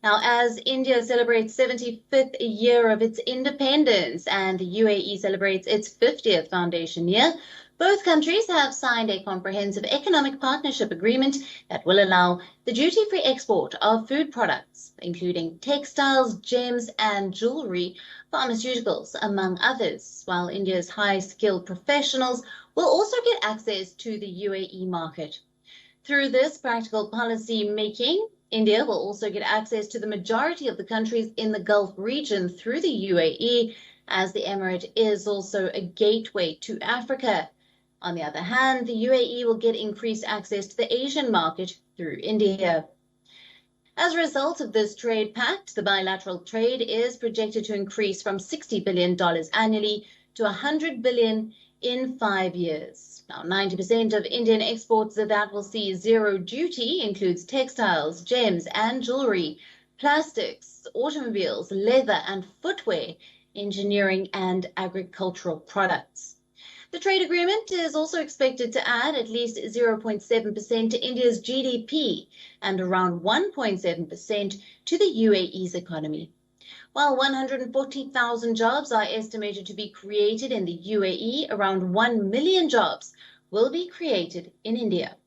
Now, as India celebrates 75th year of its independence and the UAE celebrates its 50th foundation year, both countries have signed a comprehensive economic partnership agreement that will allow the duty-free export of food products, including textiles, gems and jewelry, pharmaceuticals, among others, while India's high-skilled professionals will also get access to the UAE market. Through this practical policy making, India will also get access to the majority of the countries in the Gulf region through the UAE, as the emirate is also a gateway to Africa. On the other hand, the UAE will get increased access to the Asian market through India. As a result of this trade pact, the bilateral trade is projected to increase from $60 billion annually to $100 billion in 5 years. Now, 90% of Indian exports that will see zero duty includes textiles, gems and jewelry, plastics, automobiles, leather and footwear, engineering and agricultural products. The trade agreement is also expected to add at least 0.7% to India's GDP and around 1.7% to the UAE's economy. While 140,000 jobs are estimated to be created in the UAE, around 1 million jobs will be created in India.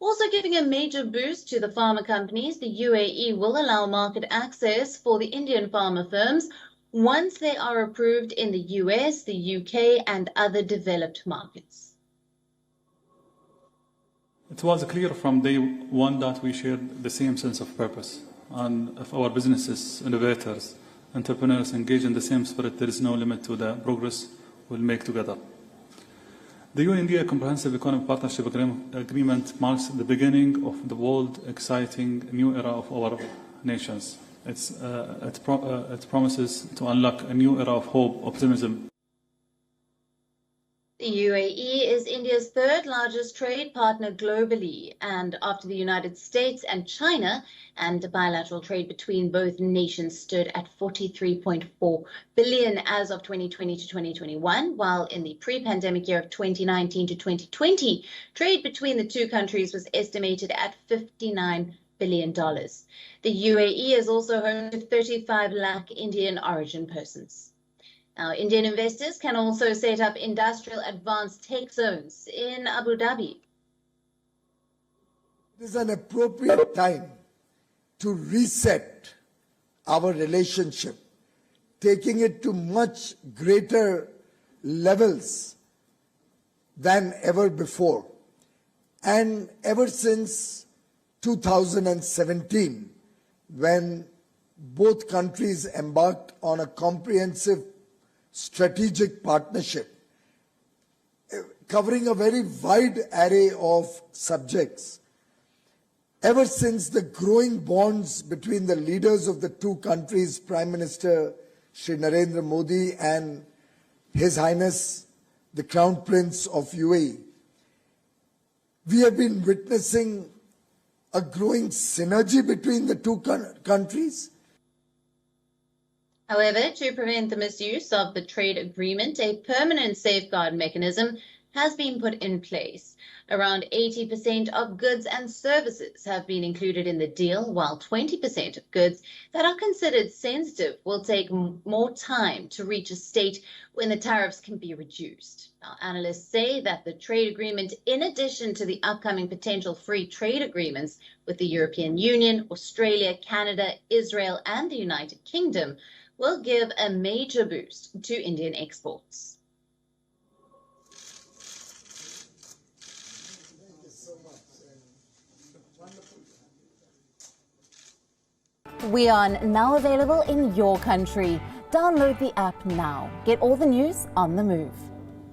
Also giving a major boost to the pharma companies, the UAE will allow market access for the Indian pharma firms once they are approved in the US, the UK and other developed markets. It was clear from day one that we shared the same sense of purpose, and if our businesses, innovators, entrepreneurs engage in the same spirit, there is no limit to the progress we'll make together. The UN-India Comprehensive Economic Partnership Agreement marks the beginning of the world exciting new era of our nations. It promises to unlock a new era of hope, optimism. The UAE is India's third largest trade partner globally, and after the United States and China, and bilateral trade between both nations stood at $43.4 billion as of 2020 to 2021, while in the pre-pandemic year of 2019 to 2020, trade between the two countries was estimated at $59 billion. The UAE is also home to 35 lakh Indian origin persons. Now, Indian investors can also set up industrial advanced tech zones in Abu Dhabi. It is an appropriate time to reset our relationship, taking it to much greater levels than ever before. And ever since 2017, when both countries embarked on a comprehensive strategic partnership covering a very wide array of subjects. Ever since the growing bonds between the leaders of the two countries, Prime Minister Narendra Modi and His Highness the Crown Prince of UAE, we have been witnessing a growing synergy between the two countries. However, to prevent the misuse of the trade agreement, a permanent safeguard mechanism has been put in place. Around 80% of goods and services have been included in the deal, while 20% of goods that are considered sensitive will take more time to reach a state when the tariffs can be reduced. Now, analysts say that the trade agreement, in addition to the upcoming potential free trade agreements with the European Union, Australia, Canada, Israel, and the United Kingdom, will give a major boost to Indian exports. WION, now available in your country. Download the app now. Get all the news on the move.